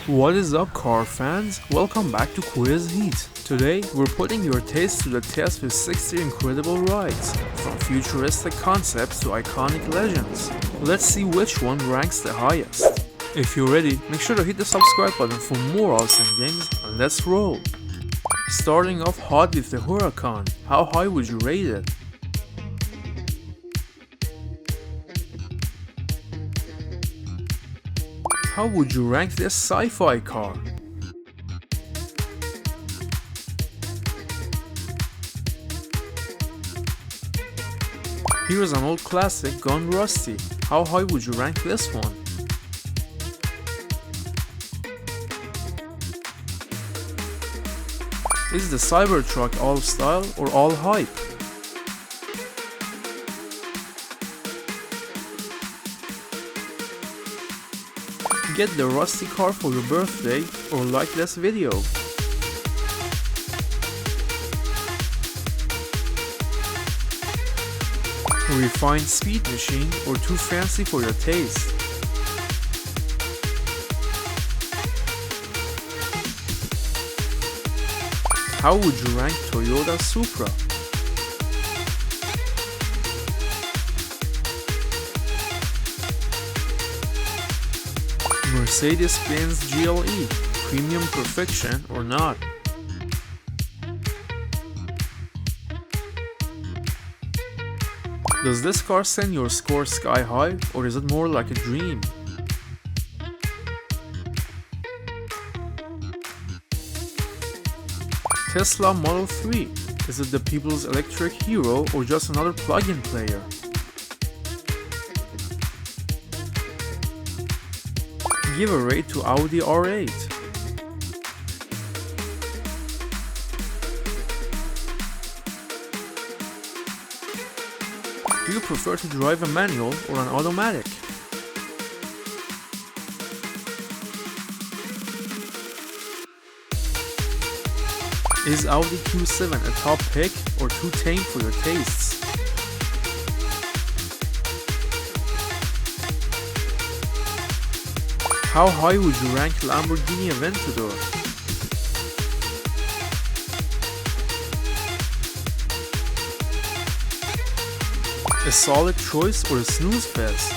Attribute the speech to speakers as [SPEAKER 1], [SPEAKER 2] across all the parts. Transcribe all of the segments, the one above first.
[SPEAKER 1] What is up, car fans? Welcome back to Quiz Heat. Today, we're putting your taste to the test with 60 incredible rides, from futuristic concepts to iconic legends. Let's see which one ranks the highest. If you're ready, make sure to hit the subscribe button for more awesome games, and let's roll. Starting off hot with the Huracan. How high would you rate it? How would you rank this sci-fi car? Here's an old classic gone rusty. How high would you rank this one? Is the Cybertruck all style or all hype? Get the rusty car for your birthday or like this video. Refined speed machine or too fancy for your taste? How would you rank Toyota Supra? Mercedes-Benz GLE, premium perfection or not? Does this car send your score sky high, or is it more like a dream? Tesla Model 3, is it the people's electric hero or just another plug-in player? Give a rate to Audi R8. Do you prefer to drive a manual or an automatic? Is Audi Q7 a top pick or too tame for your tastes? How high would you rank Lamborghini Aventador? A solid choice or a snooze fest?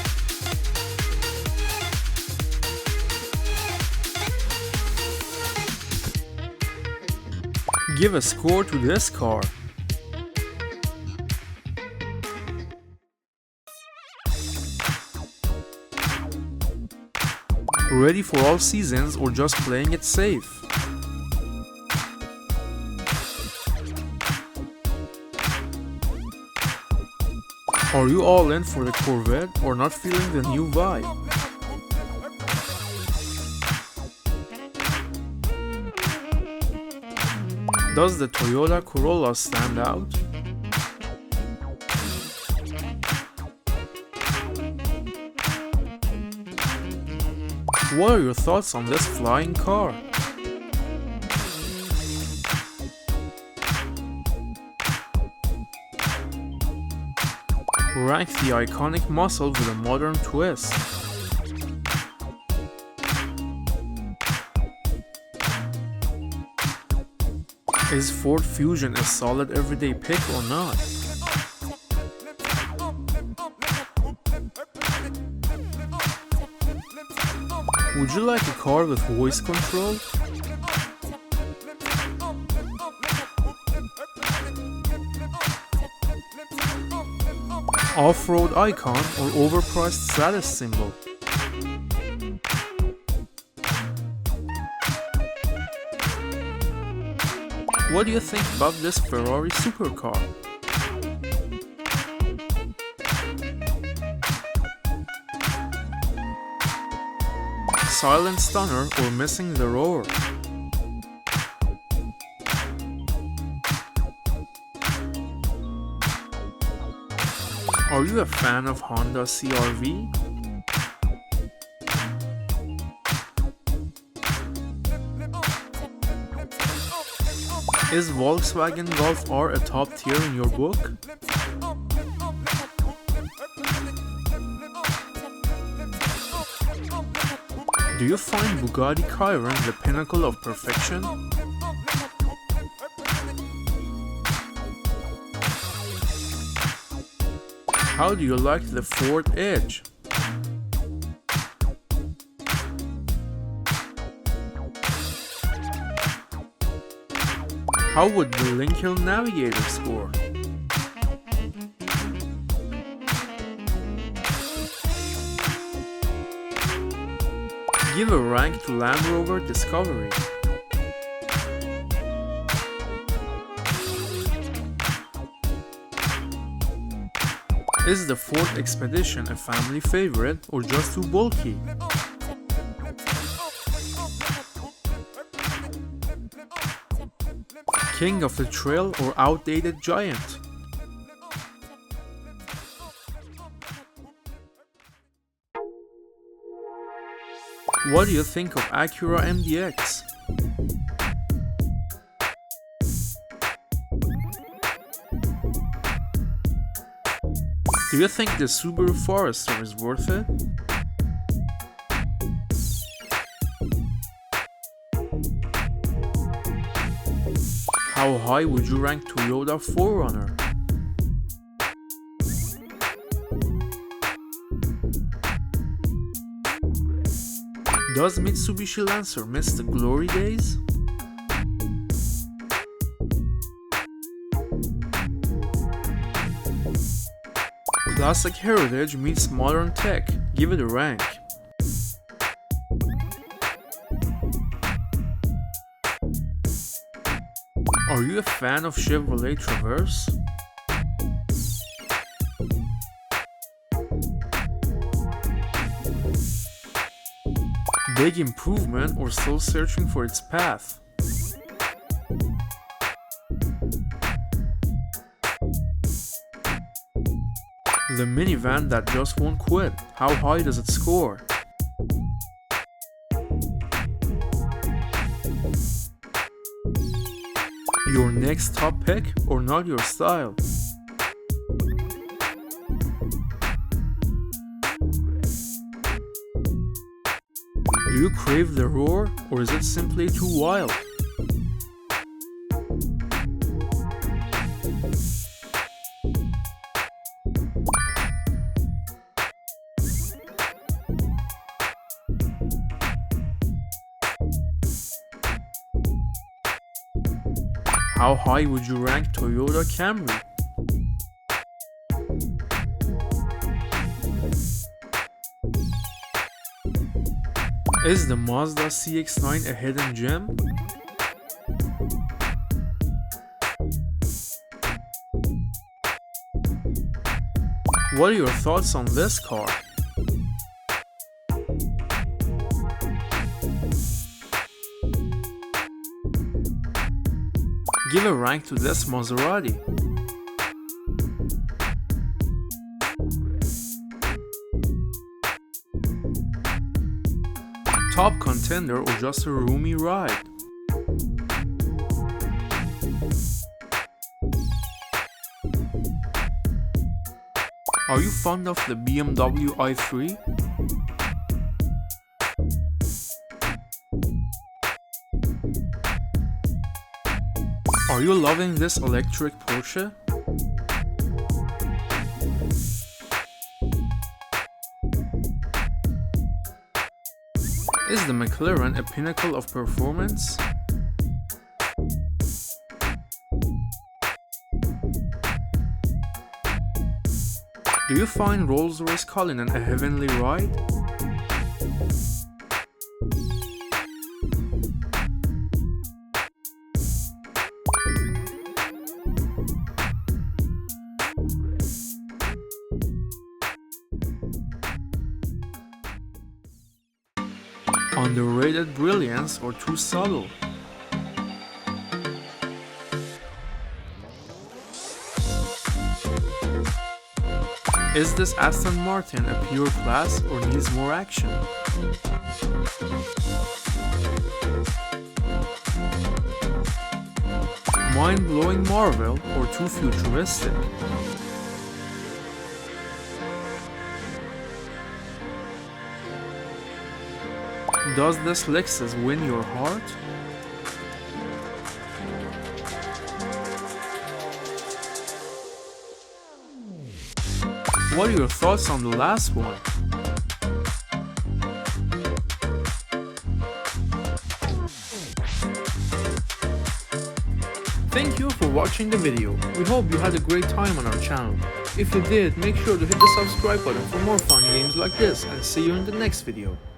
[SPEAKER 1] Give a score to this car. Ready for all seasons or just playing it safe? Are you all in for the Corvette or not feeling the new vibe? Does the Toyota Corolla stand out? What are your thoughts on this flying car? Rank the iconic muscle with a modern twist. Is Ford Fusion a solid everyday pick or not? Would you like a car with voice control? Off-road icon or overpriced status symbol? What do you think about this Ferrari supercar? Silent stunner or missing the roar? Are you a fan of Honda CR-V? Is Volkswagen Golf R a top tier in your book? Do you find Bugatti Chiron the pinnacle of perfection? How do you like the Ford Edge? How would the Lincoln Navigator score? Give a rank to Land Rover Discovery. Is the Ford Expedition a family favorite or just too bulky? King of the trail or outdated giant? What do you think of Acura MDX? Do you think the Subaru Forester is worth it? How high would you rank Toyota 4Runner? Does Mitsubishi Lancer miss the glory days? Classic heritage meets modern tech. Give it a rank. Are you a fan of Chevrolet Traverse? Big improvement or still searching for its path? The minivan that just won't quit. How high does it score? Your next top pick or not your style? Do you crave the roar or is it simply too wild? How high would you rank Toyota Camry? Is the Mazda CX-9 a hidden gem? What are your thoughts on this car? Give a rank to this Maserati. Top contender or just a roomy ride? Are you fond of the BMW i3? Are you loving this electric Porsche? Is the McLaren a pinnacle of performance? Do you find Rolls-Royce Cullinan a heavenly ride? Underrated brilliance or too subtle? Is this Aston Martin a pure class or needs more action? Mind-blowing marvel or too futuristic? Does this Lexus win your heart? What are your thoughts on the last one? Thank you for watching the video. We hope you had a great time on our channel. If you did, make sure to hit the subscribe button for more fun games like this, and see you in the next video.